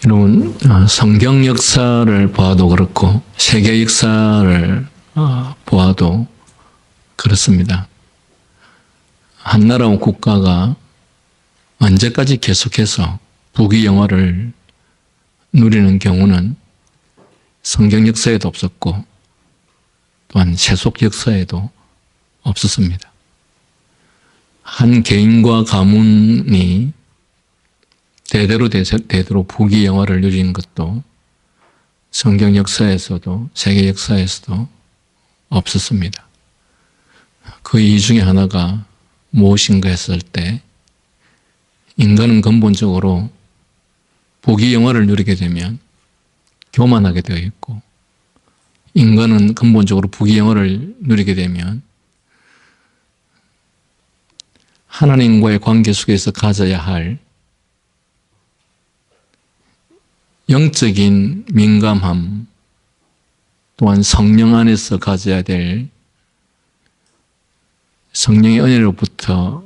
여러분, 성경 역사를 보아도 그렇고 세계 역사를 보아도 그렇습니다. 한 나라와 국가가 언제까지 계속해서 부귀영화를 누리는 경우는 성경 역사에도 없었고 또한 세속 역사에도 없었습니다. 한 개인과 가문이 대대로 부귀영화를 누리는 것도 성경 역사에서도 세계 역사에서도 없었습니다. 그 이유 중에 하나가 무엇인가 했을 때 인간은 근본적으로 부귀영화를 누리게 되면 교만하게 되어 있고, 인간은 근본적으로 부귀영화를 누리게 되면 하나님과의 관계 속에서 가져야 할 영적인 민감함, 또한 성령 안에서 가져야 될 성령의 은혜로부터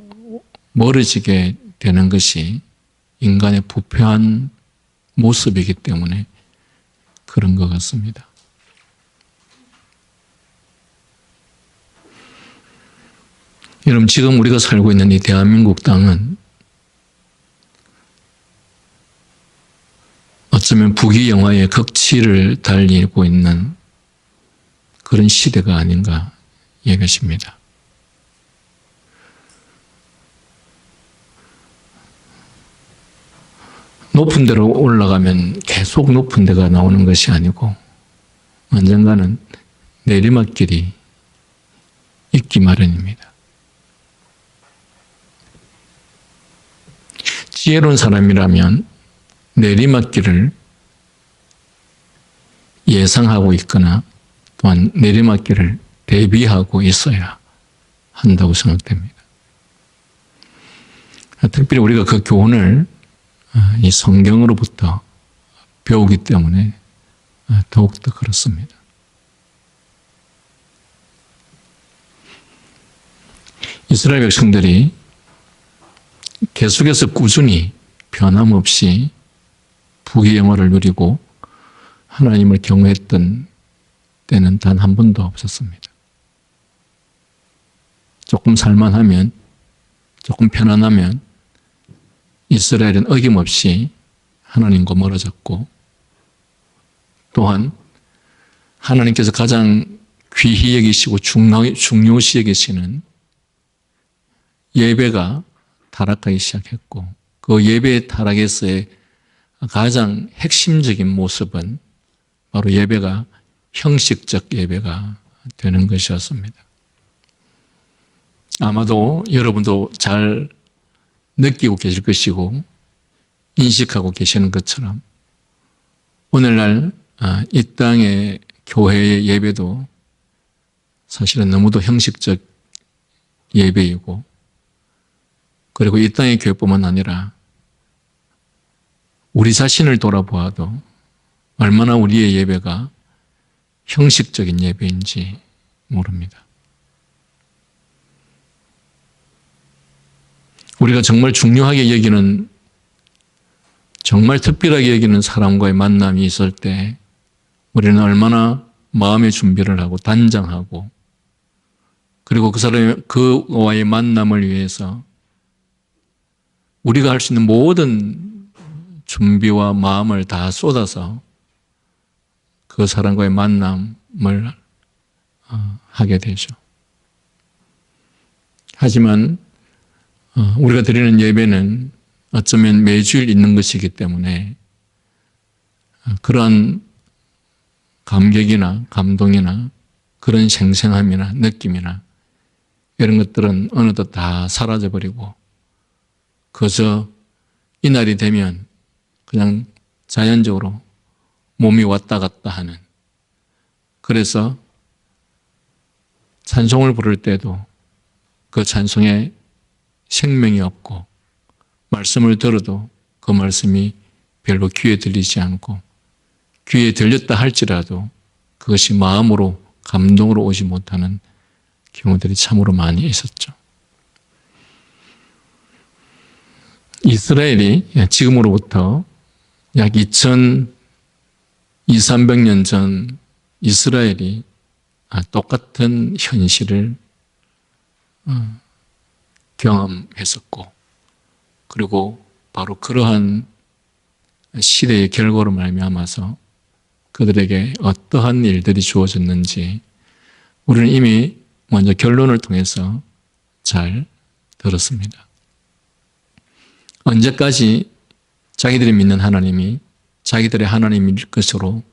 멀어지게 되는 것이 인간의 부패한 모습이기 때문에 그런 것 같습니다. 여러분, 지금 우리가 살고 있는 이 대한민국 땅은 어쩌면 부귀영화의 극치를 달리고 있는 그런 시대가 아닌가 얘기하십니다. 높은 데로 올라가면 계속 높은 데가 나오는 것이 아니고 언젠가는 내리막길이 있기 마련입니다. 지혜로운 사람이라면 내리막길을 예상하고 있거나 또한 내리막길을 대비하고 있어야 한다고 생각됩니다. 특별히 우리가 그 교훈을 이 성경으로부터 배우기 때문에 더욱더 그렇습니다. 이스라엘 백성들이 계속해서 꾸준히 변함없이 부귀영화를 누리고 하나님을 경외했던 때는 단 한 번도 없었습니다. 조금 살만하면, 조금 편안하면 이스라엘은 어김없이 하나님과 멀어졌고, 또한 하나님께서 가장 귀히 여기시고 중요시 여기시는 예배가 타락하기 시작했고, 그 예배 타락에서의 가장 핵심적인 모습은 바로 예배가 형식적 예배가 되는 것이었습니다. 아마도 여러분도 잘 느끼고 계실 것이고 인식하고 계시는 것처럼 오늘날 이 땅의 교회의 예배도 사실은 너무도 형식적 예배이고, 그리고 이 땅의 교회뿐만 아니라 우리 자신을 돌아보아도 얼마나 우리의 예배가 형식적인 예배인지 모릅니다. 우리가 정말 중요하게 여기는, 정말 특별하게 여기는 사람과의 만남이 있을 때 우리는 얼마나 마음의 준비를 하고 단장하고, 그리고 그와의 만남을 위해서 우리가 할 수 있는 모든 준비와 마음을 다 쏟아서 그 사람과의 만남을 하게 되죠. 하지만 우리가 드리는 예배는 어쩌면 매주일 있는 것이기 때문에 그러한 감격이나 감동이나 그런 생생함이나 느낌이나 이런 것들은 어느덧 다 사라져버리고 그저 이날이 되면 그냥 자연적으로 몸이 왔다 갔다 하는, 그래서 찬송을 부를 때도 그 찬송에 생명이 없고 말씀을 들어도 그 말씀이 별로 귀에 들리지 않고, 귀에 들렸다 할지라도 그것이 마음으로 감동으로 오지 못하는 경우들이 참으로 많이 있었죠. 이스라엘이 지금으로부터 약 2,300년 전 이스라엘이 똑같은 현실을 경험했었고, 그리고 바로 그러한 시대의 결과로 말미암아서 그들에게 어떠한 일들이 주어졌는지 우리는 이미 먼저 결론을 통해서 잘 들었습니다. 언제까지 자기들이 믿는 하나님이 자기들의 하나님일 것으로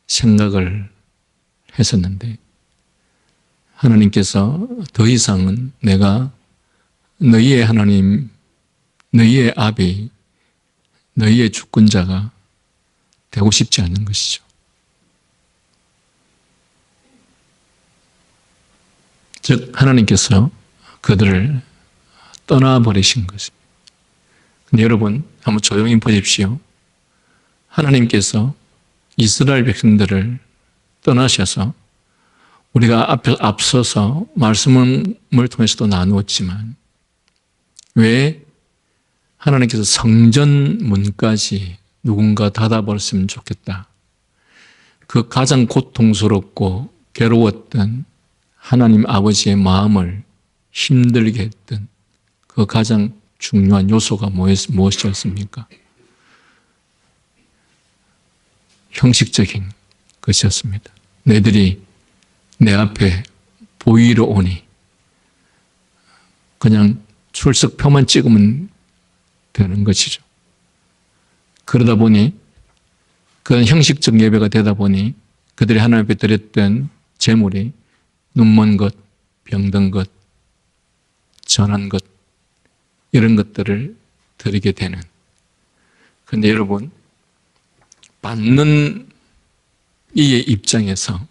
생각을 했었는데, 하나님께서 더 이상은 내가 너희의 하나님, 너희의 아비, 너희의 주권자가 되고 싶지 않은 것이죠. 즉 하나님께서 그들을 떠나버리신 것입니다. 근데 여러분 한번 조용히 보십시오. 하나님께서 이스라엘 백성들을 떠나셔서 우리가 앞서서 말씀을 통해서도 나누었지만, 왜 하나님께서 성전 문까지 누군가 닫아버렸으면 좋겠다. 그 가장 고통스럽고 괴로웠던 하나님 아버지의 마음을 힘들게 했던 그 가장 중요한 요소가 무엇이었습니까? 형식적인 것이었습니다. 너희들이 내 앞에 보이러 오니 그냥 출석표만 찍으면 되는 것이죠. 그러다 보니 그런 형식적 예배가 되다 보니 그들이 하나님 앞에 드렸던 제물이 눈먼 것, 병든 것, 전한 것, 이런 것들을 드리게 되는. 그런데 여러분, 받는 이의 입장에서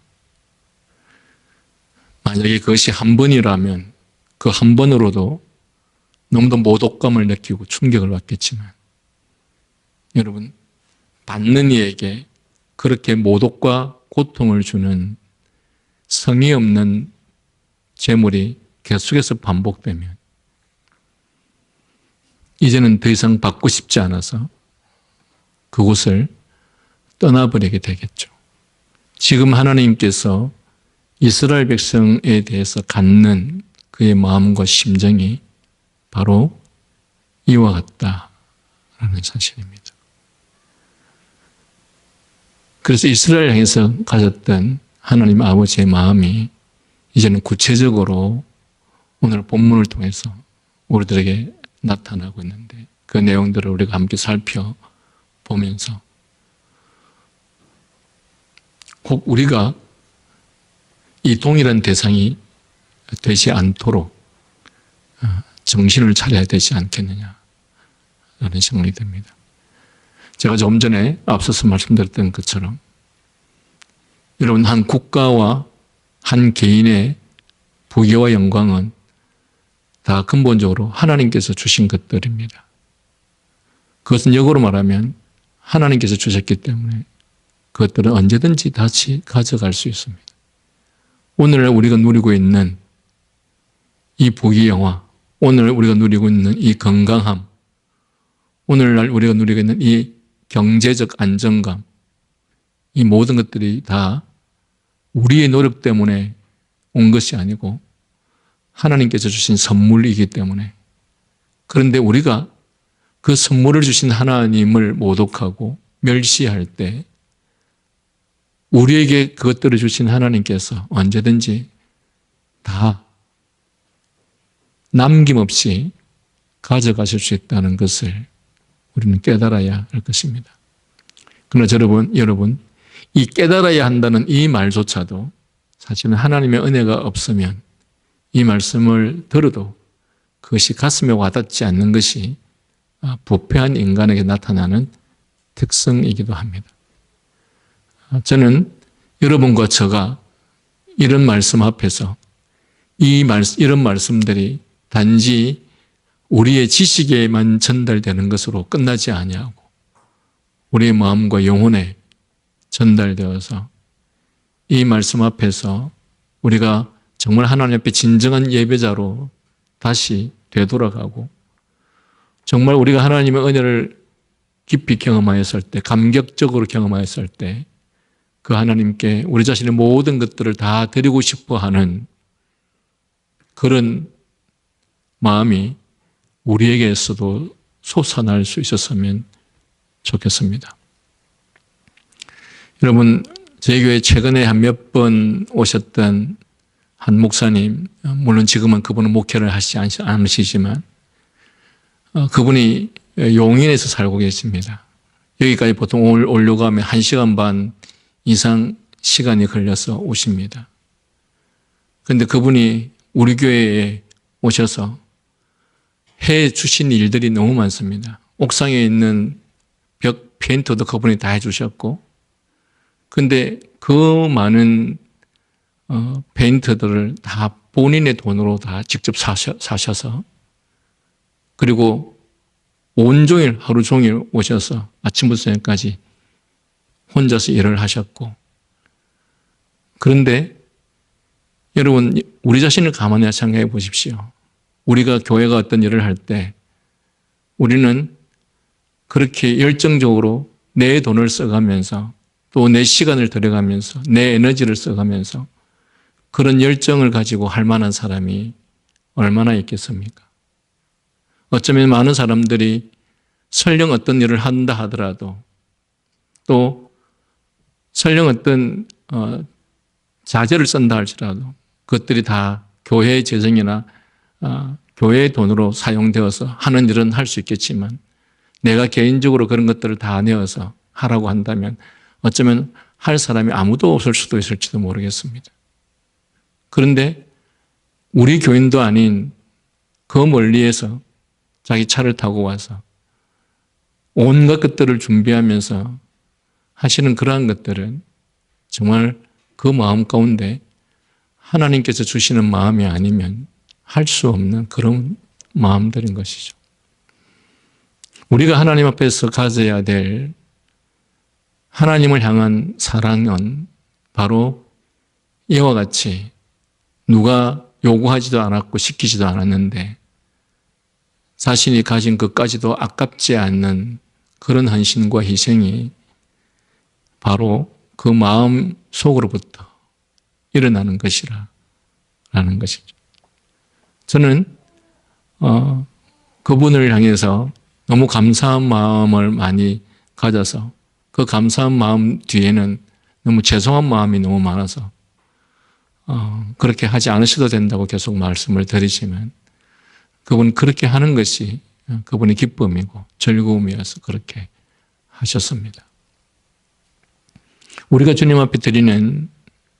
만약에 그것이 한 번이라면 그 한 번으로도 너무도 모독감을 느끼고 충격을 받겠지만, 여러분, 받는 이에게 그렇게 모독과 고통을 주는 성의 없는 제물이 계속해서 반복되면 이제는 더 이상 받고 싶지 않아서 그곳을 떠나버리게 되겠죠. 지금 하나님께서 이스라엘 백성에 대해서 갖는 그의 마음과 심정이 바로 이와 같다라는 사실입니다. 그래서 이스라엘 향해서 가졌던 하나님 아버지의 마음이 이제는 구체적으로 오늘 본문을 통해서 우리들에게 나타나고 있는데, 그 내용들을 우리가 함께 살펴보면서 꼭 우리가 이 동일한 대상이 되지 않도록 정신을 차려야 되지 않겠느냐라는 생각이 듭니다. 제가 좀 전에 앞서서 말씀드렸던 것처럼 여러분, 한 국가와 한 개인의 부귀와 영광은 다 근본적으로 하나님께서 주신 것들입니다. 그것은 역으로 말하면 하나님께서 주셨기 때문에 그것들은 언제든지 다시 가져갈 수 있습니다. 오늘 우리가 누리고 있는 이 부귀 영화, 오늘 우리가 누리고 있는 이 건강함, 오늘날 우리가 누리고 있는 이 경제적 안정감, 이 모든 것들이 다 우리의 노력 때문에 온 것이 아니고 하나님께서 주신 선물이기 때문에, 그런데 우리가 그 선물을 주신 하나님을 모독하고 멸시할 때 우리에게 그것들을 주신 하나님께서 언제든지 다 남김없이 가져가실 수 있다는 것을 우리는 깨달아야 할 것입니다. 그러나 여러분, 이 깨달아야 한다는 이 말조차도 사실은 하나님의 은혜가 없으면 이 말씀을 들어도 그것이 가슴에 와닿지 않는 것이 부패한 인간에게 나타나는 특성이기도 합니다. 저는 여러분과 저가 이런 말씀 앞에서 이런 말씀들이 단지 우리의 지식에만 전달되는 것으로 끝나지 아니하고 우리의 마음과 영혼에 전달되어서 이 말씀 앞에서 우리가 정말 하나님 앞에 진정한 예배자로 다시 되돌아가고, 정말 우리가 하나님의 은혜를 깊이 경험하였을 때, 감격적으로 경험하였을 때 그 하나님께 우리 자신의 모든 것들을 다 드리고 싶어 하는 그런 마음이 우리에게서도 솟아날 수 있었으면 좋겠습니다. 여러분, 저희 교회 최근에 한 몇 번 오셨던 한 목사님, 물론 지금은 그분은 목회를 하시지 않으시지만 그분이 용인에서 살고 계십니다. 여기까지 보통 오려고 하면 1시간 반 이상 시간이 걸려서 오십니다. 그런데 그분이 우리 교회에 오셔서 해 주신 일들이 너무 많습니다. 옥상에 있는 벽 페인트도 그분이 다 해주셨고, 근데 그 많은 페인트들을 다 본인의 돈으로 다 직접 사셔서, 그리고 온종일 하루 종일 오셔서 아침부터 저녁까지 혼자서 일을 하셨고, 그런데 여러분, 우리 자신을 가만히 생각해 보십시오. 우리가 교회가 어떤 일을 할 때 우리는 그렇게 열정적으로 내 돈을 써가면서 또 내 시간을 들여가면서 내 에너지를 써가면서 그런 열정을 가지고 할 만한 사람이 얼마나 있겠습니까? 어쩌면 많은 사람들이 설령 어떤 일을 한다 하더라도 또 설령 어떤 자재를 쓴다 할지라도 그것들이 다 교회의 재정이나 교회의 돈으로 사용되어서 하는 일은 할 수 있겠지만 내가 개인적으로 그런 것들을 다 내어서 하라고 한다면 어쩌면 할 사람이 아무도 없을 수도 있을지도 모르겠습니다. 그런데 우리 교인도 아닌 그 멀리에서 자기 차를 타고 와서 온갖 것들을 준비하면서 하시는 그러한 것들은 정말 그 마음 가운데 하나님께서 주시는 마음이 아니면 할 수 없는 그런 마음들인 것이죠. 우리가 하나님 앞에서 가져야 될 하나님을 향한 사랑은 바로 이와 같이 누가 요구하지도 않았고 시키지도 않았는데 자신이 가진 것까지도 아깝지 않는 그런 헌신과 희생이 바로 그 마음 속으로부터 일어나는 것이라는 것이죠. 저는 그분을 향해서 너무 감사한 마음을 많이 가져서 그 감사한 마음 뒤에는 너무 죄송한 마음이 너무 많아서 그렇게 하지 않으셔도 된다고 계속 말씀을 드리지만 그분 그렇게 하는 것이 그분의 기쁨이고 즐거움이어서 그렇게 하셨습니다. 우리가 주님 앞에 드리는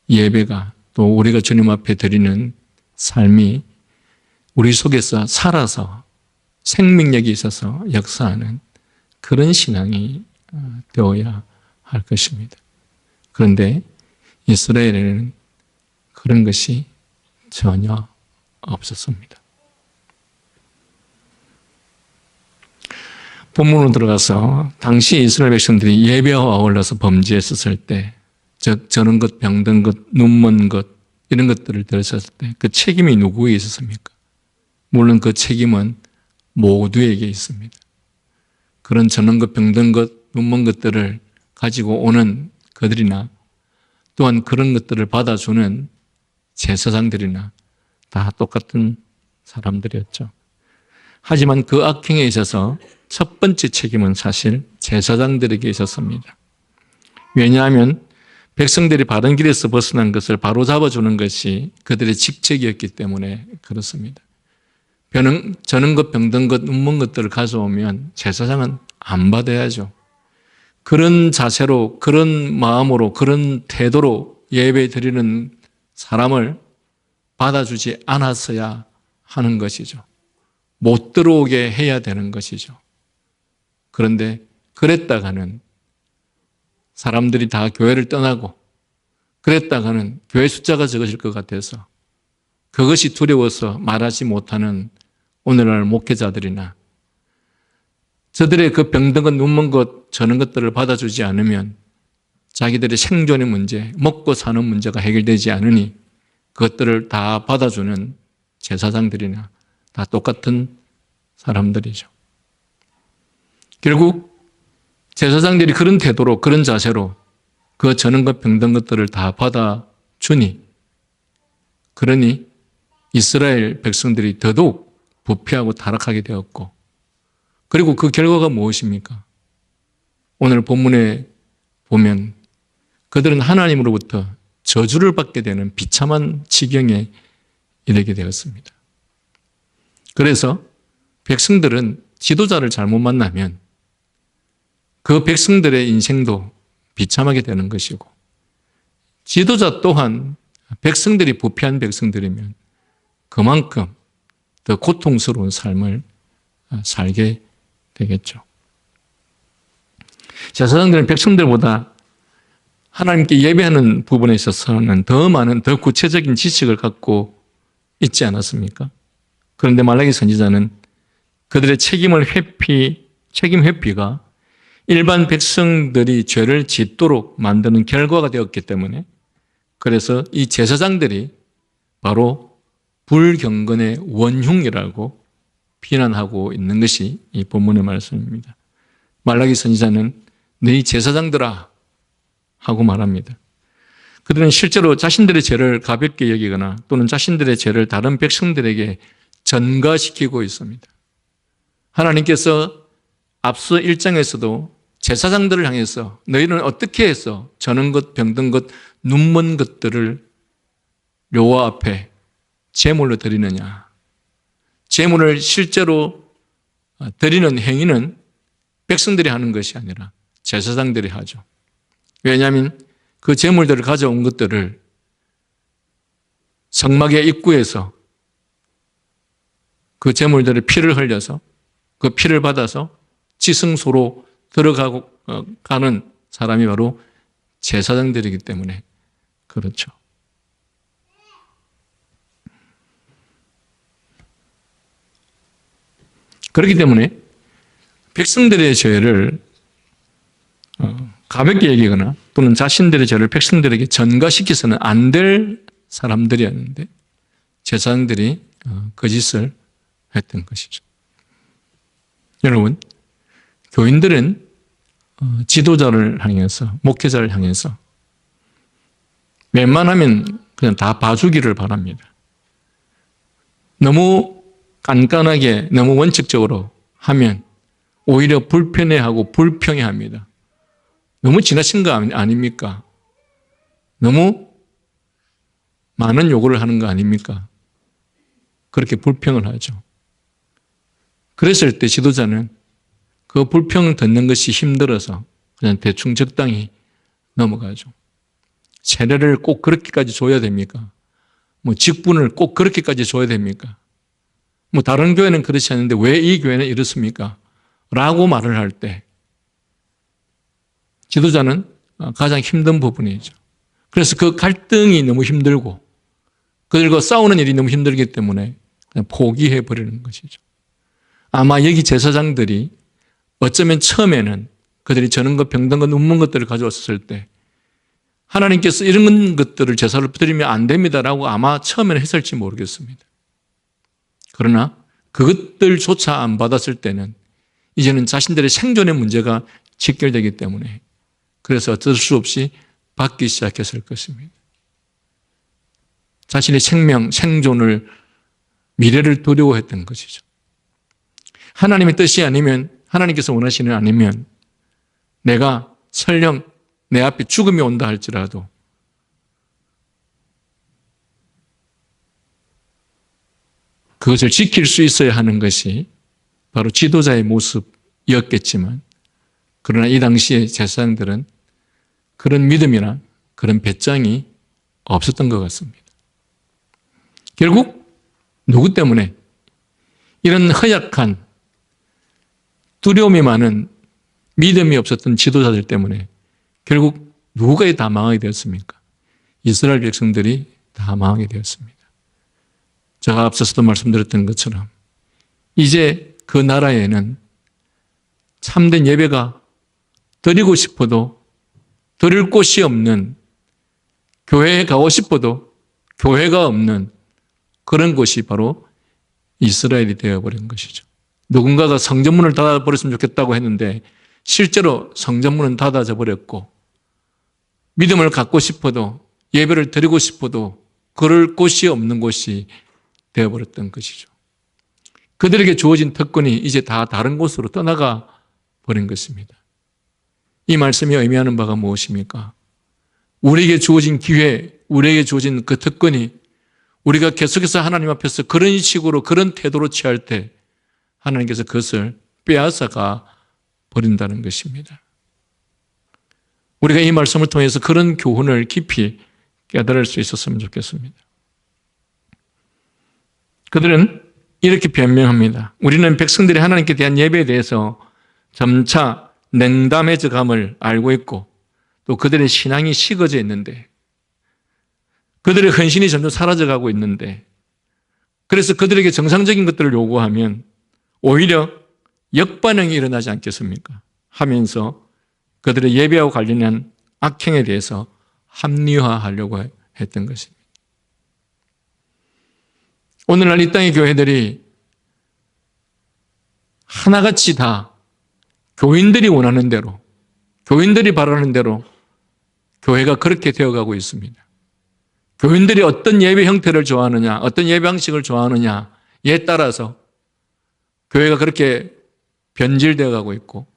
예배가 또 우리가 주님 앞에 드리는 삶이 우리 속에서 살아서 생명력이 있어서 역사하는 그런 신앙이 되어야 할 것입니다. 그런데 이스라엘에는 그런 것이 전혀 없었습니다. 본문으로 들어가서 당시 이스라엘 백성들이 예배와 어울려서 범죄했었을 때, 즉 저는 것, 병든 것, 눈먼 것 이런 것들을 들었을 때 그 책임이 누구에게 있었습니까? 물론 그 책임은 모두에게 있습니다. 그런 저는 것, 병든 것, 눈먼 것들을 가지고 오는 그들이나 또한 그런 것들을 받아주는 제사장들이나 다 똑같은 사람들이었죠. 하지만 그 악행에 있어서 첫 번째 책임은 사실 제사장들에게 있었습니다. 왜냐하면 백성들이 바른 길에서 벗어난 것을 바로잡아주는 것이 그들의 직책이었기 때문에 그렇습니다. 저는 것, 병든 것, 눈먼 것들을 가져오면 제사장은 안 받아야죠. 그런 자세로, 그런 마음으로, 그런 태도로 예배 드리는 사람을 받아주지 않았어야 하는 것이죠. 못 들어오게 해야 되는 것이죠. 그런데 그랬다가는 사람들이 다 교회를 떠나고 그랬다가는 교회 숫자가 적어질 것 같아서 그것이 두려워서 말하지 못하는 오늘날 목회자들이나 저들의 그 병든 것, 눈먼 것, 저런 것들을 받아주지 않으면 자기들의 생존의 문제, 먹고 사는 문제가 해결되지 않으니 그것들을 다 받아주는 제사장들이나 다 똑같은 사람들이죠. 결국 제사장들이 그런 태도로, 그런 자세로 그 저는 것 병든 것들을 다 받아주니, 그러니 이스라엘 백성들이 더더욱 부패하고 타락하게 되었고, 그리고 그 결과가 무엇입니까? 오늘 본문에 보면 그들은 하나님으로부터 저주를 받게 되는 비참한 지경에 이르게 되었습니다. 그래서 백성들은 지도자를 잘못 만나면 그 백성들의 인생도 비참하게 되는 것이고, 지도자 또한 백성들이 부패한 백성들이면 그만큼 더 고통스러운 삶을 살게 되겠죠. 제사장들은 백성들보다 하나님께 예배하는 부분에 있어서는 더 많은, 더 구체적인 지식을 갖고 있지 않았습니까? 그런데 말라기 선지자는 그들의 책임 회피가 일반 백성들이 죄를 짓도록 만드는 결과가 되었기 때문에, 그래서 이 제사장들이 바로 불경건의 원흉이라고 비난하고 있는 것이 이 본문의 말씀입니다. 말라기 선지자는 너희 제사장들아 하고 말합니다. 그들은 실제로 자신들의 죄를 가볍게 여기거나 또는 자신들의 죄를 다른 백성들에게 전가시키고 있습니다. 하나님께서 앞서 1장에서도 제사장들을 향해서 너희는 어떻게 해서 저는 것, 병든 것, 눈먼 것들을 여호와 앞에 제물로 드리느냐. 제물을 실제로 드리는 행위는 백성들이 하는 것이 아니라 제사장들이 하죠. 왜냐하면 그 제물들을 가져온 것들을 성막의 입구에서 그 제물들의 피를 흘려서 그 피를 받아서 지성소로 가는 사람이 바로 제사장들이기 때문에 그렇죠. 그렇기 때문에 백성들의 죄를 가볍게 여기거나 또는 자신들의 죄를 백성들에게 전가시켜서는 안 될 사람들이었는데 제사장들이 그 짓을 했던 것이죠. 여러분, 교인들은 지도자를 향해서, 목회자를 향해서 웬만하면 그냥 다 봐주기를 바랍니다. 너무 깐깐하게, 너무 원칙적으로 하면 오히려 불편해하고 불평해합니다. 너무 지나친 거 아닙니까? 너무 많은 요구를 하는 거 아닙니까? 그렇게 불평을 하죠. 그랬을 때 지도자는 그 불평을 듣는 것이 힘들어서 그냥 대충 적당히 넘어가죠. 세례를 꼭 그렇게까지 줘야 됩니까? 직분을 꼭 그렇게까지 줘야 됩니까? 다른 교회는 그렇지 않은데 왜 이 교회는 이렇습니까? 라고 말을 할 때 지도자는 가장 힘든 부분이죠. 그래서 그 갈등이 너무 힘들고 그들과 싸우는 일이 너무 힘들기 때문에 그냥 포기해버리는 것이죠. 아마 여기 제사장들이 어쩌면 처음에는 그들이 저는 것, 병든 것, 눈먼 것들을 가져왔을 때 하나님께서 이런 것들을 제사를 드리면 안 됩니다라고 아마 처음에는 했을지 모르겠습니다. 그러나 그것들조차 안 받았을 때는 이제는 자신들의 생존의 문제가 직결되기 때문에 그래서 어쩔 수 없이 받기 시작했을 것입니다. 자신의 생명, 생존을, 미래를 두려워했던 것이죠. 하나님의 뜻이 아니면, 하나님께서 원하시는 아니면 내가 설령 내 앞에 죽음이 온다 할지라도 그것을 지킬 수 있어야 하는 것이 바로 지도자의 모습이었겠지만, 그러나 이 당시의 제사장들은 그런 믿음이나 그런 배짱이 없었던 것 같습니다. 결국 누구 때문에? 이런 허약한, 두려움이 많은, 믿음이 없었던 지도자들 때문에 결국 누가 다 망하게 되었습니까? 이스라엘 백성들이 다 망하게 되었습니다. 제가 앞서서도 말씀드렸던 것처럼 이제 그 나라에는 참된 예배가 드리고 싶어도 드릴 곳이 없는, 교회에 가고 싶어도 교회가 없는 그런 곳이 바로 이스라엘이 되어버린 것이죠. 누군가가 성전문을 닫아버렸으면 좋겠다고 했는데 실제로 성전문은 닫아져 버렸고 믿음을 갖고 싶어도 예배를 드리고 싶어도 그럴 곳이 없는 곳이 되어버렸던 것이죠. 그들에게 주어진 특권이 이제 다 다른 곳으로 떠나가 버린 것입니다. 이 말씀이 의미하는 바가 무엇입니까? 우리에게 주어진 기회, 우리에게 주어진 그 특권이 우리가 계속해서 하나님 앞에서 그런 식으로 그런 태도로 취할 때 하나님께서 그것을 빼앗아가 버린다는 것입니다. 우리가 이 말씀을 통해서 그런 교훈을 깊이 깨달을 수 있었으면 좋겠습니다. 그들은 이렇게 변명합니다. 우리는 백성들이 하나님께 대한 예배에 대해서 점차 냉담해져 감을 알고 있고 또 그들의 신앙이 식어져 있는데 그들의 헌신이 점점 사라져가고 있는데 그래서 그들에게 정상적인 것들을 요구하면 오히려 역반응이 일어나지 않겠습니까? 하면서 그들의 예배와 관련한 악행에 대해서 합리화하려고 했던 것입니다. 오늘날 이 땅의 교회들이 하나같이 다 교인들이 원하는 대로, 교인들이 바라는 대로 교회가 그렇게 되어가고 있습니다. 교인들이 어떤 예배 형태를 좋아하느냐, 어떤 예배 방식을 좋아하느냐에 따라서 교회가 그렇게 변질되어 가고 있고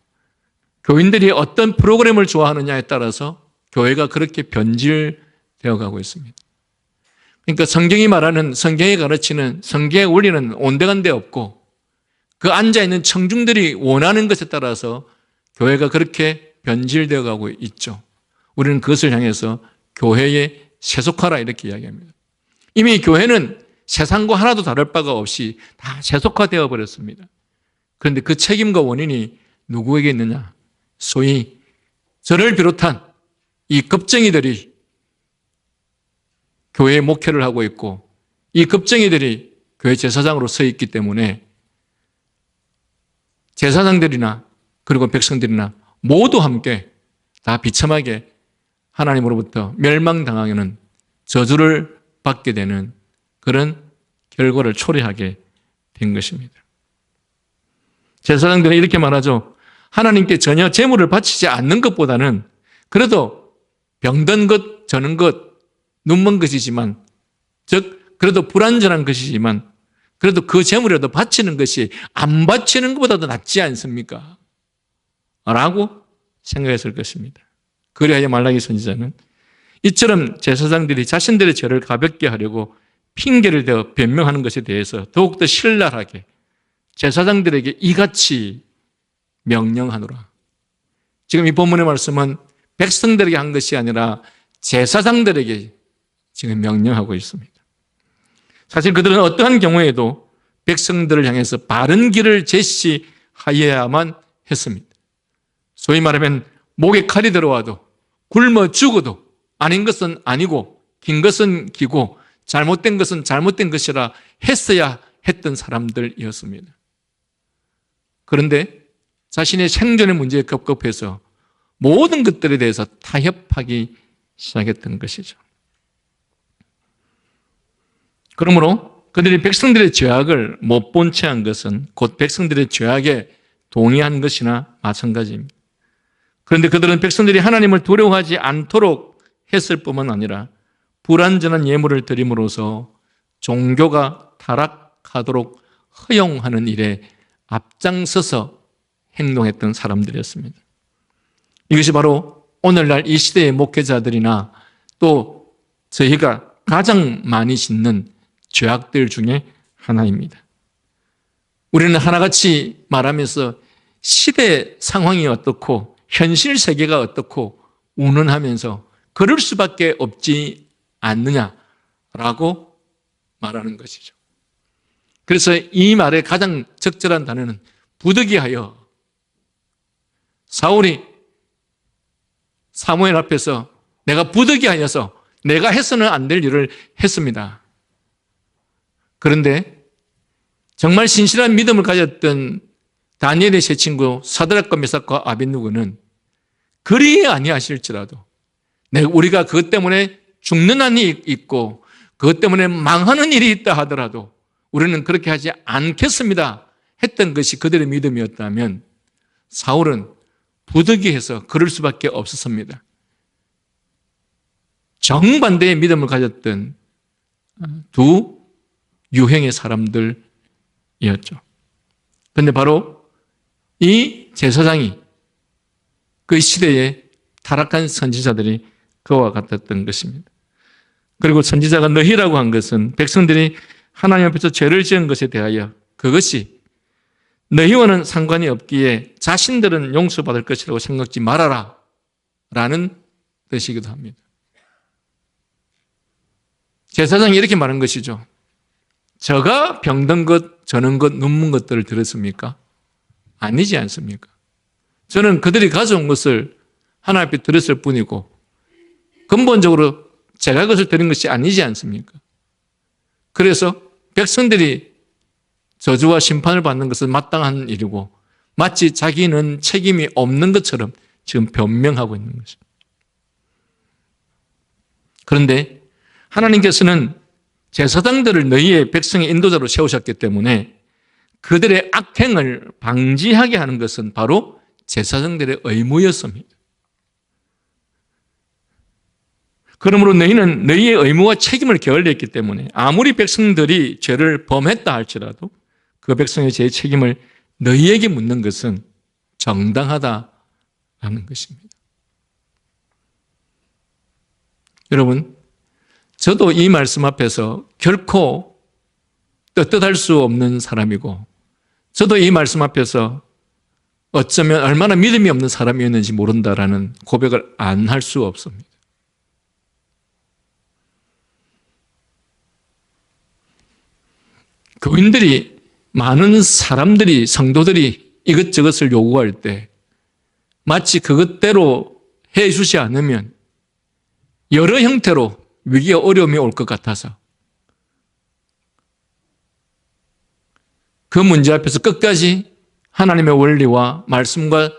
교인들이 어떤 프로그램을 좋아하느냐에 따라서 교회가 그렇게 변질되어 가고 있습니다. 그러니까 성경이 말하는, 성경이 가르치는 성경의 원리는 온데간데 없고 그 앉아있는 청중들이 원하는 것에 따라서 교회가 그렇게 변질되어 가고 있죠. 우리는 그것을 향해서 교회에 세속화라 이렇게 이야기합니다. 이미 교회는 세상과 하나도 다를 바가 없이 다 세속화되어 버렸습니다. 그런데 그 책임과 원인이 누구에게 있느냐? 소위 저를 비롯한 이 겁쟁이들이 교회의 목회를 하고 있고 이 겁쟁이들이 교회 제사장으로 서 있기 때문에 제사장들이나 그리고 백성들이나 모두 함께 다 비참하게 하나님으로부터 멸망당하는 저주를 받게 되는 그런 결과를 초래하게 된 것입니다. 제사장들은 이렇게 말하죠. 하나님께 전혀 제물을 바치지 않는 것보다는 그래도 병든 것, 저는 것, 눈먼 것이지만 즉 그래도 불완전한 것이지만 그래도 그 제물이라도 바치는 것이 안 바치는 것보다도 낫지 않습니까? 라고 생각했을 것입니다. 그리하여 말라기 선지자는 이처럼 제사장들이 자신들의 죄를 가볍게 하려고 핑계를 대어 변명하는 것에 대해서 더욱더 신랄하게 제사장들에게 이같이 명령하노라. 지금 이 본문의 말씀은 백성들에게 한 것이 아니라 제사장들에게 지금 명령하고 있습니다. 사실 그들은 어떠한 경우에도 백성들을 향해서 바른 길을 제시하여야만 했습니다. 소위 말하면 목에 칼이 들어와도 굶어 죽어도 아닌 것은 아니고 긴 것은 기고 잘못된 것은 잘못된 것이라 했어야 했던 사람들이었습니다. 그런데 자신의 생존의 문제에 급급해서 모든 것들에 대해서 타협하기 시작했던 것이죠. 그러므로 그들이 백성들의 죄악을 못 본 채 한 것은 곧 백성들의 죄악에 동의한 것이나 마찬가지입니다. 그런데 그들은 백성들이 하나님을 두려워하지 않도록 했을 뿐만 아니라 불완전한 예물을 드림으로써 종교가 타락하도록 허용하는 일에 앞장서서 행동했던 사람들이었습니다. 이것이 바로 오늘날 이 시대의 목회자들이나 또 저희가 가장 많이 짓는 죄악들 중에 하나입니다. 우리는 하나같이 말하면서 시대 상황이 어떻고 현실 세계가 어떻고 운운하면서 그럴 수밖에 없지 않느냐라고 말하는 것이죠. 그래서 이 말의 가장 적절한 단어는 부득이하여. 사울이 사무엘 앞에서 내가 부득이하여서 내가 해서는 안 될 일을 했습니다. 그런데 정말 신실한 믿음을 가졌던 다니엘의 세 친구 사드락과 메삭과 아벳느고는 그리 아니하실지라도 우리가 그것 때문에 죽는 한이 있고 그것 때문에 망하는 일이 있다 하더라도 우리는 그렇게 하지 않겠습니다 했던 것이 그들의 믿음이었다면 사울은 부득이해서 그럴 수밖에 없었습니다. 정반대의 믿음을 가졌던 두 유행의 사람들이었죠. 그런데 바로 이 제사장이 그 시대에 타락한 선지자들이 그와 같았던 것입니다. 그리고 선지자가 너희라고 한 것은 백성들이 하나님 앞에서 죄를 지은 것에 대하여 그것이 너희와는 상관이 없기에 자신들은 용서받을 것이라고 생각지 말아라 라는 뜻이기도 합니다. 제사장이 이렇게 말한 것이죠. 저가 병든 것, 저는 것, 눈문 것들을 들었습니까? 아니지 않습니까? 저는 그들이 가져온 것을 하나님 앞에 들었을 뿐이고 근본적으로 제가 그것을 드린 것이 아니지 않습니까? 그래서 백성들이 저주와 심판을 받는 것은 마땅한 일이고 마치 자기는 책임이 없는 것처럼 지금 변명하고 있는 것입니다. 그런데 하나님께서는 제사장들을 너희의 백성의 인도자로 세우셨기 때문에 그들의 악행을 방지하게 하는 것은 바로 제사장들의 의무였습니다. 그러므로 너희는 너희의 의무와 책임을 게을리했기 때문에 아무리 백성들이 죄를 범했다 할지라도 그 백성의 죄의 책임을 너희에게 묻는 것은 정당하다라는 것입니다. 여러분, 저도 이 말씀 앞에서 결코 떳떳할 수 없는 사람이고 저도 이 말씀 앞에서 어쩌면 얼마나 믿음이 없는 사람이었는지 모른다라는 고백을 안 할 수 없습니다. 교인들이 많은 사람들이 성도들이 이것저것을 요구할 때 마치 그것대로 해 주지 않으면 여러 형태로 위기와 어려움이 올 것 같아서 그 문제 앞에서 끝까지 하나님의 원리와 말씀과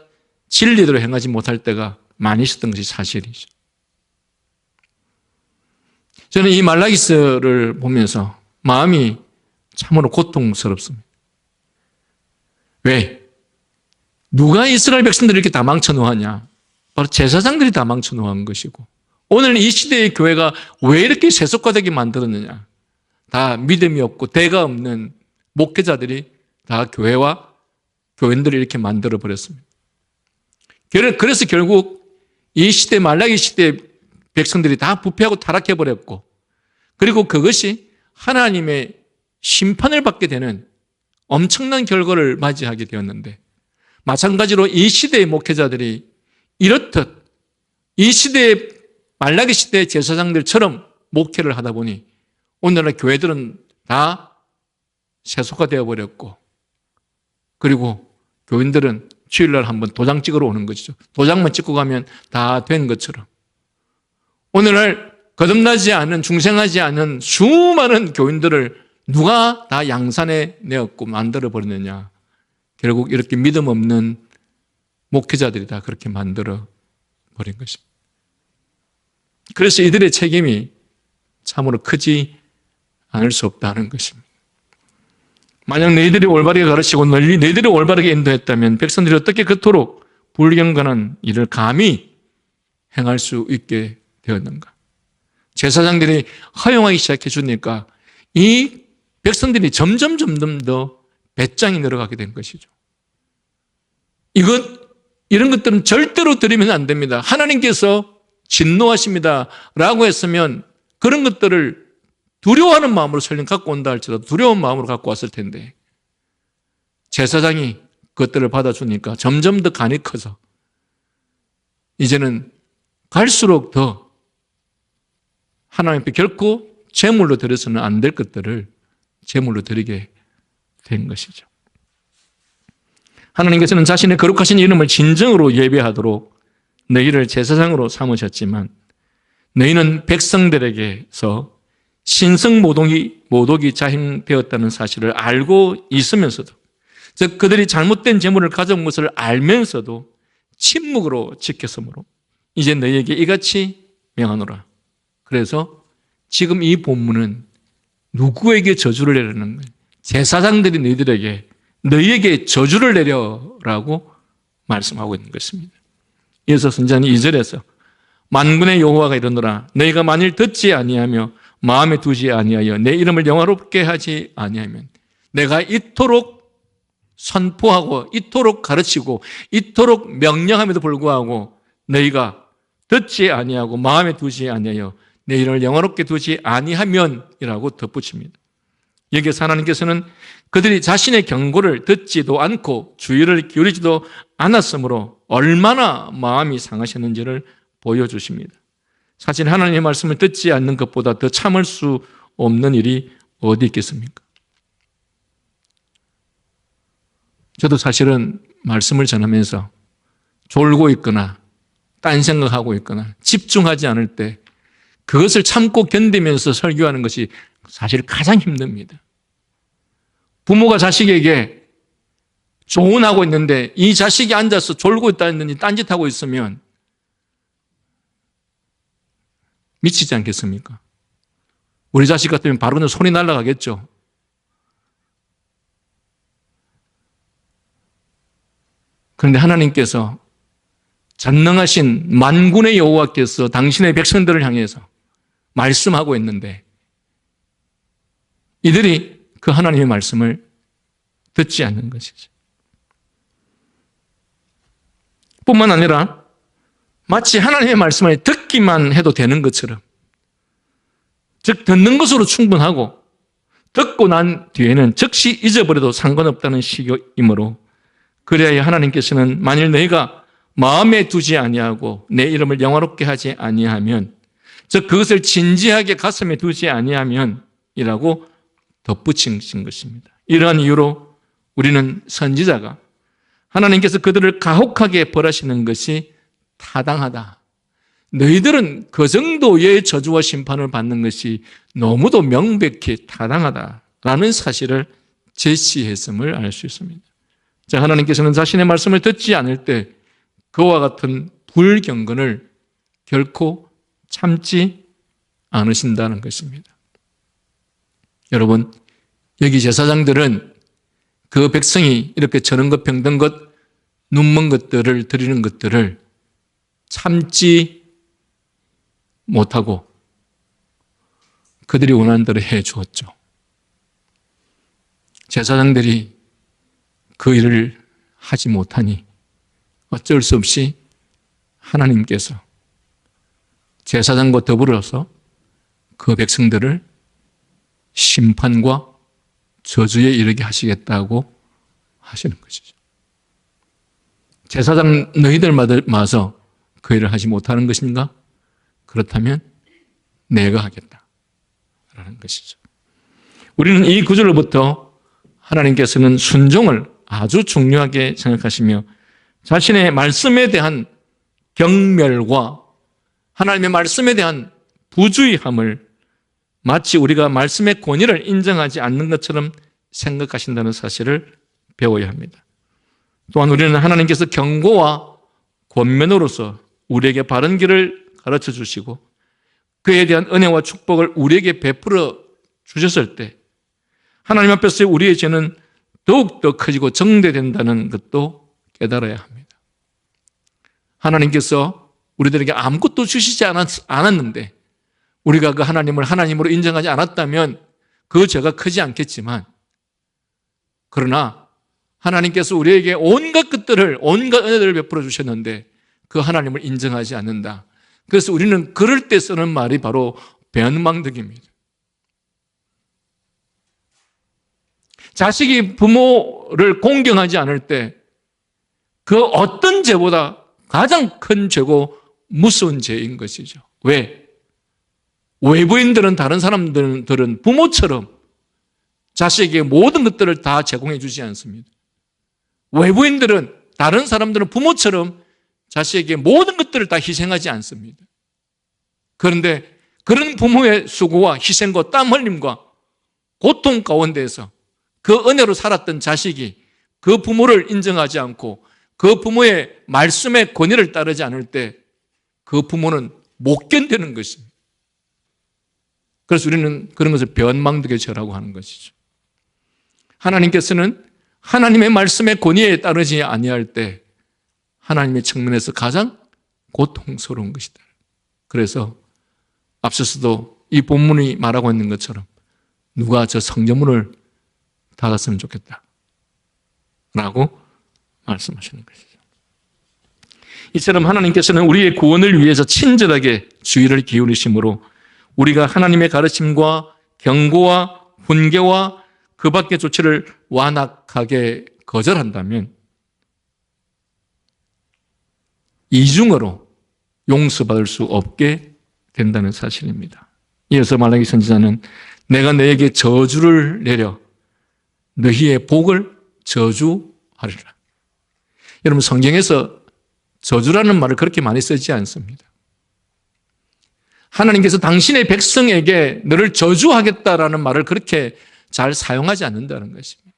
진리대로 행하지 못할 때가 많이 있었던 것이 사실이죠. 저는 이 말라기서를 보면서 마음이 참으로 고통스럽습니다. 왜? 누가 이스라엘 백성들을 이렇게 다 망쳐놓았냐? 바로 제사장들이 다 망쳐놓은 것이고 오늘 이 시대의 교회가 왜 이렇게 세속화되게 만들었느냐? 다 믿음이 없고 대가 없는 목회자들이 다 교회와 교인들을 이렇게 만들어버렸습니다. 그래서 결국 이 시대 말라기 시대 백성들이 다 부패하고 타락해버렸고 그리고 그것이 하나님의 심판을 받게 되는 엄청난 결과를 맞이하게 되었는데 마찬가지로 이 시대의 목회자들이 이렇듯 이 시대의 말라기 시대의 제사장들처럼 목회를 하다 보니 오늘날 교회들은 다 세속화되어 버렸고 그리고 교인들은 주일날 한번 도장 찍으러 오는 것이죠. 도장만 찍고 가면 다 된 것처럼 오늘날 거듭나지 않은 중생하지 않은 수많은 교인들을 누가 다 양산에 내었고 만들어 버렸느냐. 결국 이렇게 믿음 없는 목회자들이 다 그렇게 만들어 버린 것입니다. 그래서 이들의 책임이 참으로 크지 않을 수 없다는 것입니다. 만약 너희들이 올바르게 가르치고 너희들이 올바르게 인도했다면 백성들이 어떻게 그토록 불경건한 일을 감히 행할 수 있게 되었는가. 제사장들이 허용하기 시작해 주니까 이 백성들이 점점 더 배짱이 늘어가게 된 것이죠. 이런 것들은 절대로 드리면 안 됩니다. 하나님께서 진노하십니다 라고 했으면 그런 것들을 두려워하는 마음으로 설령 갖고 온다 할지라도 두려운 마음으로 갖고 왔을 텐데 제사장이 그것들을 받아주니까 점점 더 간이 커서 이제는 갈수록 더 하나님 앞에 결코 제물로 드려서는 안 될 것들을 제물로 드리게 된 것이죠. 하나님께서는 자신의 거룩하신 이름을 진정으로 예배하도록 너희를 제사장으로 삼으셨지만 너희는 백성들에게서 신성모독이 자행되었다는 사실을 알고 있으면서도 즉 그들이 잘못된 제물을 가져온 것을 알면서도 침묵으로 지켰으므로 이제 너희에게 이같이 명하노라. 그래서 지금 이 본문은 누구에게 저주를 내려는 거예요? 제사장들이 너희에게 저주를 내려라고 말씀하고 있는 것입니다. 이어서 선지자는 2절에서 만군의 여호와가 이르노라 너희가 만일 듣지 아니하며 마음에 두지 아니하여 내 이름을 영화롭게 하지 아니하면 내가 이토록 선포하고 이토록 가르치고 이토록 명령함에도 불구하고 너희가 듣지 아니하고 마음에 두지 아니하여 내 이름을 영화롭게 두지 아니하면이라고 덧붙입니다. 여기서 하나님께서는 그들이 자신의 경고를 듣지도 않고 주의를 기울이지도 않았으므로 얼마나 마음이 상하셨는지를 보여주십니다. 사실 하나님의 말씀을 듣지 않는 것보다 더 참을 수 없는 일이 어디 있겠습니까? 저도 사실은 말씀을 전하면서 졸고 있거나 딴 생각하고 있거나 집중하지 않을 때 그것을 참고 견디면서 설교하는 것이 사실 가장 힘듭니다. 부모가 자식에게 조언하고 있는데 이 자식이 앉아서 졸고 있다든지 딴짓하고 있으면 미치지 않겠습니까? 우리 자식 같으면 바로 그냥 손이 날아가겠죠. 그런데 하나님께서 전능하신 만군의 여호와께서 당신의 백성들을 향해서 말씀하고 있는데 이들이 그 하나님의 말씀을 듣지 않는 것이죠. 뿐만 아니라 마치 하나님의 말씀을 듣기만 해도 되는 것처럼 즉 듣는 것으로 충분하고 듣고 난 뒤에는 즉시 잊어버려도 상관없다는 식이므로 그래야 하나님께서는 만일 너희가 마음에 두지 아니하고 내 이름을 영화롭게 하지 아니하면 즉 그것을 진지하게 가슴에 두지 아니하면 이라고 덧붙인 것입니다. 이러한 이유로 우리는 선지자가 하나님께서 그들을 가혹하게 벌하시는 것이 타당하다. 너희들은 그 정도의 저주와 심판을 받는 것이 너무도 명백히 타당하다라는 사실을 제시했음을 알 수 있습니다. 자, 하나님께서는 자신의 말씀을 듣지 않을 때 그와 같은 불경건을 결코 참지 않으신다는 것입니다. 여러분, 여기 제사장들은 그 백성이 이렇게 저런 것, 병든 것, 눈먼 것들을 드리는 것들을 참지 못하고 그들이 원하는 대로 해 주었죠. 제사장들이 그 일을 하지 못하니 어쩔 수 없이 하나님께서 제사장과 더불어서 그 백성들을 심판과 저주에 이르게 하시겠다고 하시는 것이죠. 제사장 너희들 마서 그 일을 하지 못하는 것인가? 그렇다면 내가 하겠다라는 것이죠. 우리는 이 구절로부터 하나님께서는 순종을 아주 중요하게 생각하시며 자신의 말씀에 대한 경멸과 하나님의 말씀에 대한 부주의함을 마치 우리가 말씀의 권위를 인정하지 않는 것처럼 생각하신다는 사실을 배워야 합니다. 또한 우리는 하나님께서 경고와 권면으로서 우리에게 바른 길을 가르쳐 주시고 그에 대한 은혜와 축복을 우리에게 베풀어 주셨을 때 하나님 앞에서 우리의 죄는 더욱더 커지고 정대된다는 것도 깨달아야 합니다. 하나님께서 우리들에게 아무것도 주시지 않았는데 우리가 그 하나님을 하나님으로 인정하지 않았다면 그 죄가 크지 않겠지만 그러나 하나님께서 우리에게 온갖 것들을 온갖 은혜들을 베풀어 주셨는데 그 하나님을 인정하지 않는다. 그래서 우리는 그럴 때 쓰는 말이 바로 변망덕입니다. 자식이 부모를 공경하지 않을 때 그 어떤 죄보다 가장 큰 죄고 무서운 죄인 것이죠. 왜? 외부인들은 다른 사람들은 부모처럼 자식에게 모든 것들을 다 제공해 주지 않습니다. 외부인들은 다른 사람들은 부모처럼 자식에게 모든 것들을 다 희생하지 않습니다. 그런데 그런 부모의 수고와 희생과 땀 흘림과 고통 가운데에서 그 은혜로 살았던 자식이 그 부모를 인정하지 않고 그 부모의 말씀의 권위를 따르지 않을 때 그 부모는 못 견디는 것입니다. 그래서 우리는 그런 것을 변망덕의 죄라고 하는 것이죠. 하나님께서는 하나님의 말씀의 권위에 따르지 아니할 때 하나님의 측면에서 가장 고통스러운 것이다. 그래서 앞서서도 이 본문이 말하고 있는 것처럼 누가 저 성전문을 닫았으면 좋겠다 라고 말씀하시는 것이죠. 이처럼 하나님께서는 우리의 구원을 위해서 친절하게 주의를 기울이심으로 우리가 하나님의 가르침과 경고와 훈계와 그 밖의 조치를 완악하게 거절한다면 이중으로 용서받을 수 없게 된다는 사실입니다. 이어서 말라기 선지자는 내가 너에게 저주를 내려 너희의 복을 저주하리라. 여러분, 성경에서 저주라는 말을 그렇게 많이 쓰지 않습니다. 하나님께서 당신의 백성에게 너를 저주하겠다라는 말을 그렇게 잘 사용하지 않는다는 것입니다.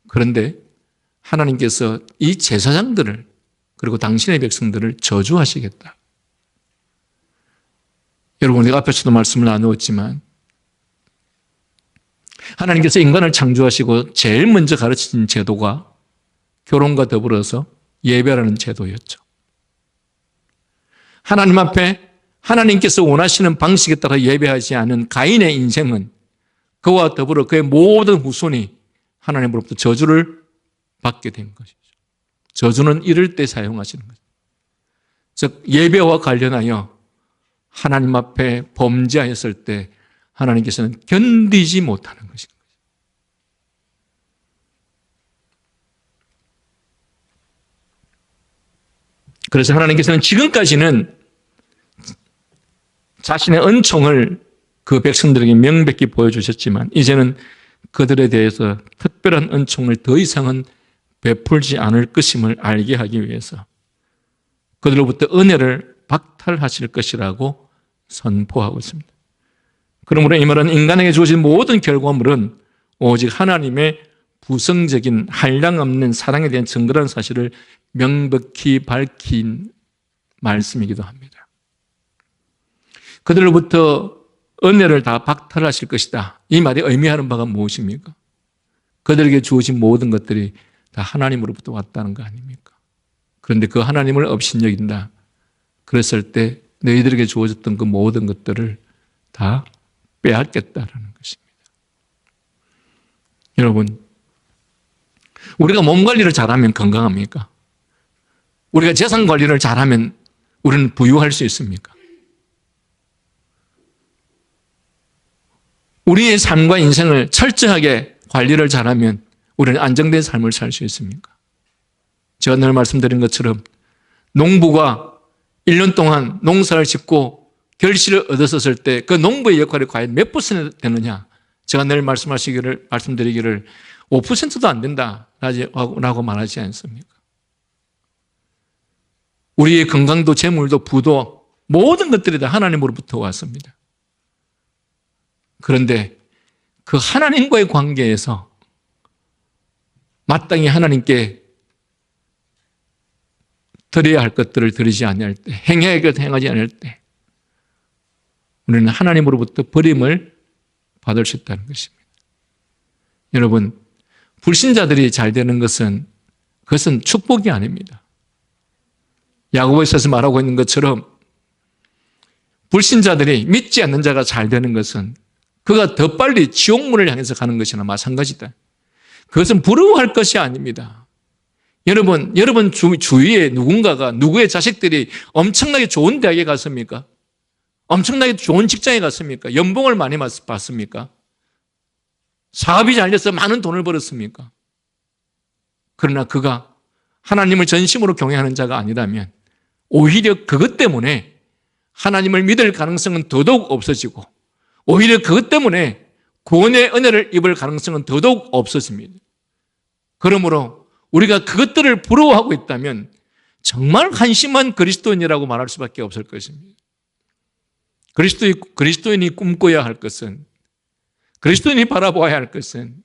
그런데 하나님께서 이 제사장들을 그리고 당신의 백성들을 저주하시겠다. 여러분, 우리가 앞에서도 말씀을 나누었지만 하나님께서 인간을 창조하시고 제일 먼저 가르치신 제도가 결혼과 더불어서 예배라는 제도였죠. 하나님 앞에 하나님께서 원하시는 방식에 따라 예배하지 않은 가인의 인생은 그와 더불어 그의 모든 후손이 하나님으로부터 저주를 받게 된 것이죠. 저주는 이럴 때 사용하시는 거죠. 즉 예배와 관련하여 하나님 앞에 범죄하였을 때 하나님께서는 견디지 못하는 것인 거죠. 그래서 하나님께서는 지금까지는 자신의 은총을 그 백성들에게 명백히 보여주셨지만 이제는 그들에 대해서 특별한 은총을 더 이상은 베풀지 않을 것임을 알게 하기 위해서 그들로부터 은혜를 박탈하실 것이라고 선포하고 있습니다. 그러므로 이 말은 인간에게 주어진 모든 결과물은 오직 하나님의 부성적인 한량없는 사랑에 대한 증거라는 사실을 명백히 밝힌 말씀이기도 합니다. 그들로부터 은혜를 다 박탈하실 것이다. 이 말이 의미하는 바가 무엇입니까? 그들에게 주어진 모든 것들이 다 하나님으로부터 왔다는 거 아닙니까? 그런데 그 하나님을 업신여긴다. 그랬을 때 너희들에게 주어졌던 그 모든 것들을 다 빼앗겠다라는 것입니다. 여러분, 우리가 몸 관리를 잘하면 건강합니까? 우리가 재산 관리를 잘하면 우리는 부유할 수 있습니까? 우리의 삶과 인생을 철저하게 관리를 잘하면 우리는 안정된 삶을 살 수 있습니까? 제가 늘 말씀드린 것처럼 농부가 1년 동안 농사를 짓고 결실을 얻었을 때 그 농부의 역할이 과연 몇 퍼센트 되느냐? 제가 늘 말씀드리기를 5%도 안 된다라고 말하지 않습니까? 우리의 건강도 재물도 부도 모든 것들이 다 하나님으로부터 왔습니다. 그런데 그 하나님과의 관계에서 마땅히 하나님께 드려야 할 것들을 드리지 아니할 때, 행해야 할 것을 행하지 않을 때 우리는 하나님으로부터 버림을 받을 수 있다는 것입니다. 여러분, 불신자들이 잘 되는 것은 그것은 축복이 아닙니다. 야고보서에서 말하고 있는 것처럼 불신자들이 믿지 않는 자가 잘 되는 것은 그가 더 빨리 지옥문을 향해서 가는 것이나 마찬가지다. 그것은 부러워할 것이 아닙니다. 여러분 주위에 누군가가 누구의 자식들이 엄청나게 좋은 대학에 갔습니까? 엄청나게 좋은 직장에 갔습니까? 연봉을 많이 받습니까? 사업이 잘 돼서 많은 돈을 벌었습니까? 그러나 그가 하나님을 전심으로 경외하는 자가 아니라면 오히려 그것 때문에 하나님을 믿을 가능성은 더더욱 없어지고 오히려 그것 때문에 구원의 은혜를 입을 가능성은 더더욱 없어집니다. 그러므로 우리가 그것들을 부러워하고 있다면 정말 한심한 그리스도인이라고 말할 수밖에 없을 것입니다. 그리스도인이 꿈꿔야 할 것은, 그리스도인이 바라보아야 할 것은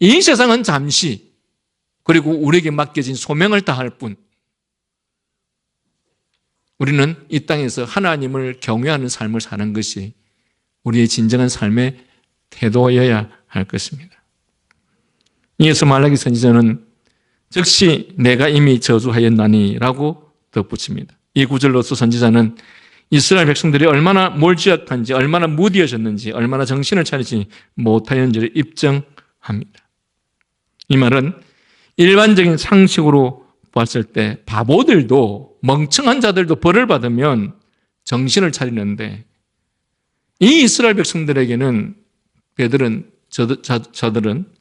이 세상은 잠시, 그리고 우리에게 맡겨진 소명을 다할 뿐, 우리는 이 땅에서 하나님을 경외하는 삶을 사는 것이 우리의 진정한 삶의 태도여야 할 것입니다. 이어서 말라기 선지자는 즉시 내가 이미 저주하였나니라고 덧붙입니다. 이 구절로서 선지자는 이스라엘 백성들이 얼마나 몰지각한지, 얼마나 무디어졌는지, 얼마나 정신을 차리지 못하였는지를 입증합니다. 이 말은 일반적인 상식으로 봤을 때 바보들도, 멍청한 자들도 벌을 받으면 정신을 차리는데, 이 이스라엘 백성들에게는, 저들은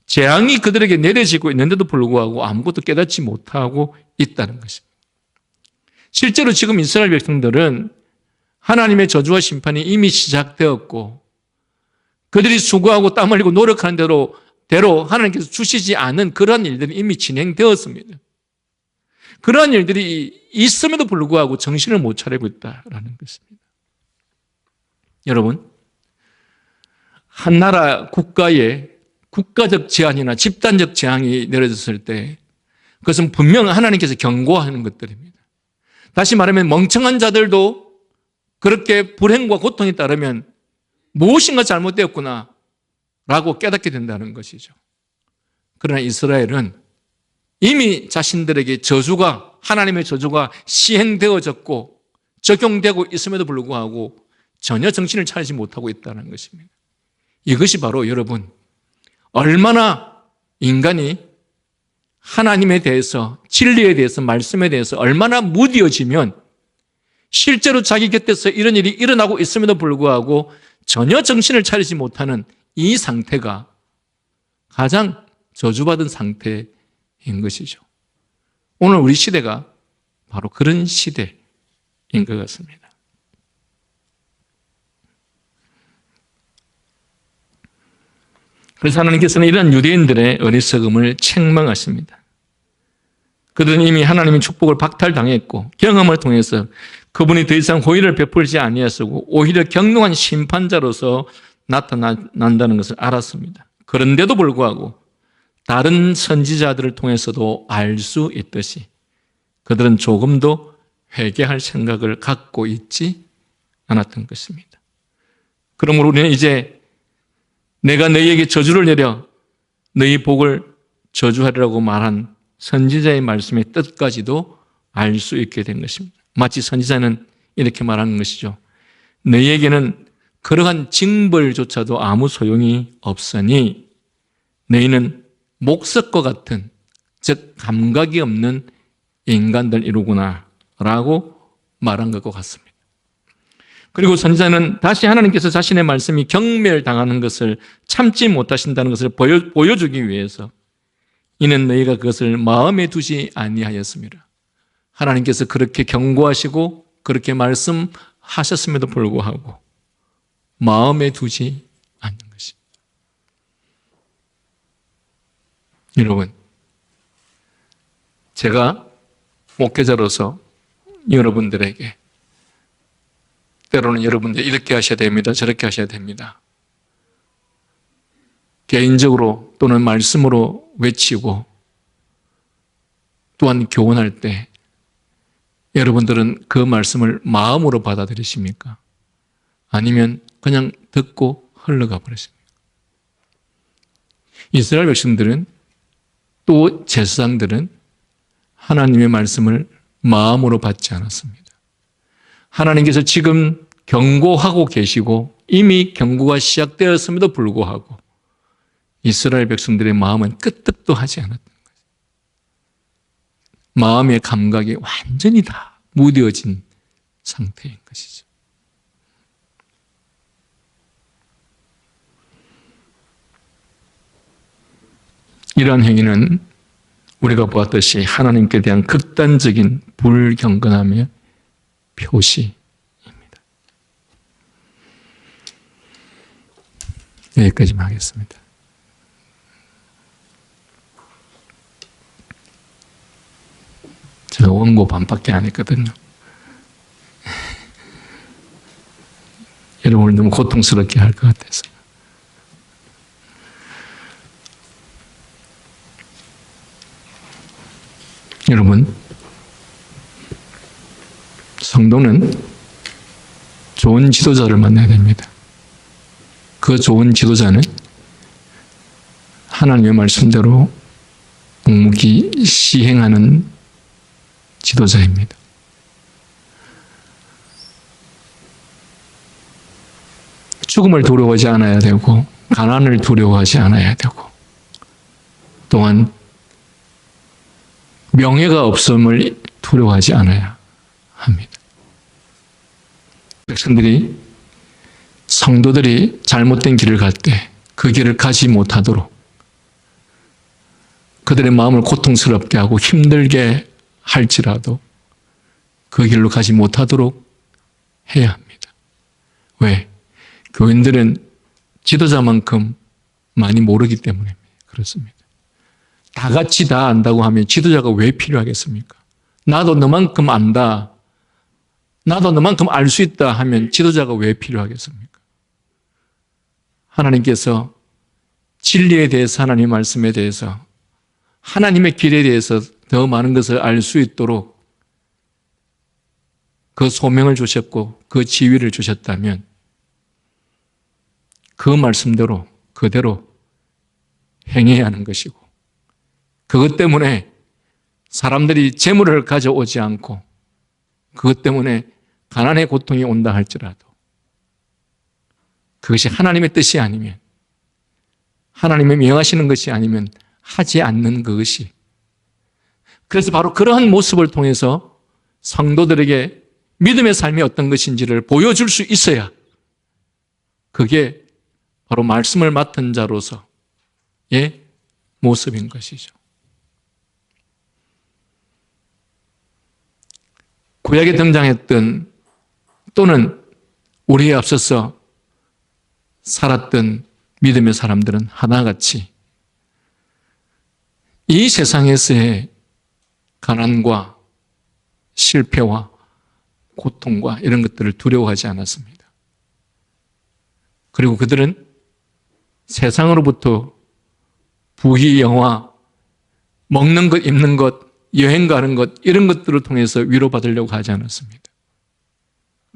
재앙이 그들에게 내려지고 있는데도 불구하고 아무것도 깨닫지 못하고 있다는 것입니다. 실제로 지금 이스라엘 백성들은 하나님의 저주와 심판이 이미 시작되었고, 그들이 수고하고 땀 흘리고 노력하는 대로 하나님께서 주시지 않은 그러한 일들이 이미 진행되었습니다. 그러한 일들이 있음에도 불구하고 정신을 못 차리고 있다는 것입니다. 여러분, 한 나라 국가에 국가적 제한이나 집단적 재앙이 내려졌을 때 그것은 분명 하나님께서 경고하는 것들입니다. 다시 말하면 멍청한 자들도 그렇게 불행과 고통에 따르면 무엇인가 잘못되었구나 라고 깨닫게 된다는 것이죠. 그러나 이스라엘은 이미 자신들에게 하나님의 저주가 시행되어졌고 적용되고 있음에도 불구하고 전혀 정신을 차리지 못하고 있다는 것입니다. 이것이 바로 여러분, 얼마나 인간이 하나님에 대해서, 진리에 대해서, 말씀에 대해서 얼마나 무디어지면 실제로 자기 곁에서 이런 일이 일어나고 있음에도 불구하고 전혀 정신을 차리지 못하는 이 상태가 가장 저주받은 상태인 것이죠. 오늘 우리 시대가 바로 그런 시대인 것 같습니다. 그래서 하나님께서는 이러한 유대인들의 어리석음을 책망하십니다. 그들은 이미 하나님의 축복을 박탈당했고 경험을 통해서 그분이 더 이상 호의를 베풀지 아니하시고 오히려 경노한 심판자로서 나타난다는 것을 알았습니다. 그런데도 불구하고 다른 선지자들을 통해서도 알 수 있듯이 그들은 조금도 회개할 생각을 갖고 있지 않았던 것입니다. 그러므로 우리는 이제 내가 너희에게 저주를 내려 너희 복을 저주하리라고 말한 선지자의 말씀의 뜻까지도 알 수 있게 된 것입니다. 마치 선지자는 이렇게 말하는 것이죠. 너희에게는 그러한 징벌조차도 아무 소용이 없으니 너희는 목석과 같은, 즉 감각이 없는 인간들이로구나 라고 말한 것과 같습니다. 그리고 선지자는 다시 하나님께서 자신의 말씀이 경멸당하는 것을 참지 못하신다는 것을 보여주기 위해서 이는 너희가 그것을 마음에 두지 아니하였습니다. 하나님께서 그렇게 경고하시고 그렇게 말씀하셨음에도 불구하고 마음에 두지 않는 것입니다. 여러분, 제가 목회자로서 여러분들에게 때로는 여러분들 이렇게 하셔야 됩니다. 저렇게 하셔야 됩니다. 개인적으로 또는 말씀으로 외치고 또한 교훈할 때 여러분들은 그 말씀을 마음으로 받아들이십니까? 아니면 그냥 듣고 흘러가 버리십니까? 이스라엘 백성들은 또 제사장들은 하나님의 말씀을 마음으로 받지 않았습니다. 하나님께서 지금 경고하고 계시고 이미 경고가 시작되었음에도 불구하고 이스라엘 백성들의 마음은 끄떡도 하지 않았던 거예요. 마음의 감각이 완전히 다 무뎌진 상태인 것이죠. 이러한 행위는 우리가 보았듯이 하나님께 대한 극단적인 불경건함의 표시입니다. 여기까지만 하겠습니다. 제가 원고 반밖에 안 했거든요. 여러분을 너무 고통스럽게 할 것 같아서. 여러분, 성도는 좋은 지도자를 만나야 됩니다. 그 좋은 지도자는 하나님의 말씀대로 묵묵히 시행하는 지도자입니다. 죽음을 두려워하지 않아야 되고 가난을 두려워하지 않아야 되고 또한 명예가 없음을 두려워하지 않아야 합니다. 백성들이 성도들이 잘못된 길을 갈 때 그 길을 가지 못하도록 그들의 마음을 고통스럽게 하고 힘들게 할지라도 그 길로 가지 못하도록 해야 합니다. 왜? 교인들은 지도자만큼 많이 모르기 때문에 그렇습니다. 다 같이 다 안다고 하면 지도자가 왜 필요하겠습니까? 나도 너만큼 안다. 나도 너만큼 알 수 있다 하면 지도자가 왜 필요하겠습니까? 하나님께서 진리에 대해서 하나님의 말씀에 대해서 하나님의 길에 대해서 더 많은 것을 알 수 있도록 그 소명을 주셨고 그 지위를 주셨다면 그 말씀대로 그대로 행해야 하는 것이고 그것 때문에 사람들이 재물을 가져오지 않고 그것 때문에 가난의 고통이 온다 할지라도 그것이 하나님의 뜻이 아니면 하나님의 명하시는 것이 아니면 하지 않는 그것이 그래서 바로 그러한 모습을 통해서 성도들에게 믿음의 삶이 어떤 것인지를 보여줄 수 있어야 그게 바로 말씀을 맡은 자로서의 모습인 것이죠. 구약에 등장했던 또는 우리에 앞서서 살았던 믿음의 사람들은 하나같이 이 세상에서의 가난과 실패와 고통과 이런 것들을 두려워하지 않았습니다. 그리고 그들은 세상으로부터 부귀, 영화, 먹는 것, 입는 것, 여행 가는 것 이런 것들을 통해서 위로받으려고 하지 않았습니다.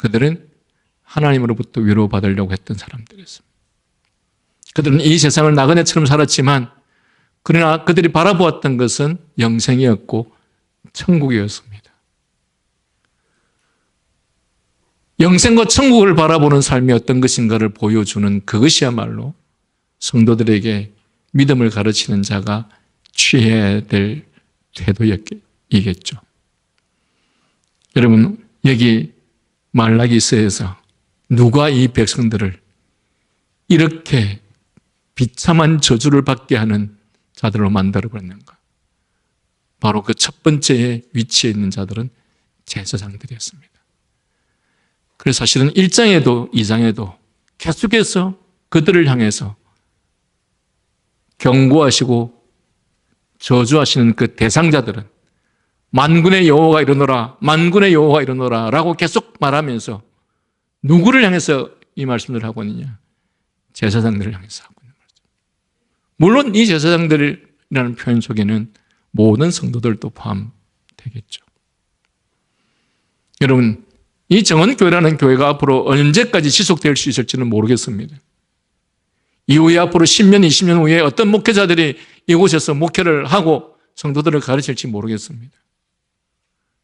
그들은 하나님으로부터 위로받으려고 했던 사람들이었습니다. 그들은 이 세상을 나그네처럼 살았지만 그러나 그들이 바라보았던 것은 영생이었고 천국이었습니다. 영생과 천국을 바라보는 삶이 어떤 것인가를 보여주는 그것이야말로 성도들에게 믿음을 가르치는 자가 취해야 될 태도이겠죠. 여러분 여기 말라기서에서 누가 이 백성들을 이렇게 비참한 저주를 받게 하는 자들로 만들어버렸는가? 바로 그 첫 번째 위치에 있는 자들은 제사장들이었습니다. 그래서 사실은 1장에도 2장에도 계속해서 그들을 향해서 경고하시고 저주하시는 그 대상자들은 만군의 여호와가 이르노라, 만군의 여호와가 이르노라 라고 계속 말하면서 누구를 향해서 이 말씀을 하고 있느냐? 제사장들을 향해서 하고 있는 말씀. 물론 이 제사장들이라는 표현 속에는 모든 성도들도 포함되겠죠. 여러분, 이 정언교회라는 교회가 앞으로 언제까지 지속될 수 있을지는 모르겠습니다. 이후에 앞으로 10년, 20년 후에 어떤 목회자들이 이곳에서 목회를 하고 성도들을 가르칠지 모르겠습니다.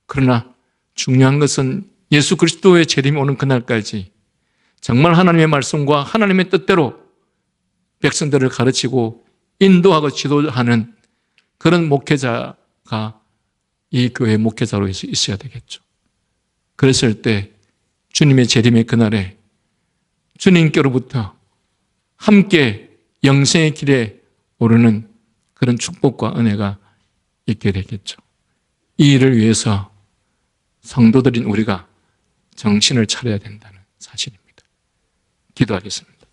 그러나 중요한 것은 예수 그리스도의 재림이 오는 그날까지 정말 하나님의 말씀과 하나님의 뜻대로 백성들을 가르치고 인도하고 지도하는 그런 목회자가 이 교회의 목회자로 있어야 되겠죠. 그랬을 때 주님의 재림의 그날에 주님께로부터 함께 영생의 길에 오르는 그런 축복과 은혜가 있게 되겠죠. 이 일을 위해서 성도들인 우리가 정신을 차려야 된다는 사실입니다. 기도하겠습니다.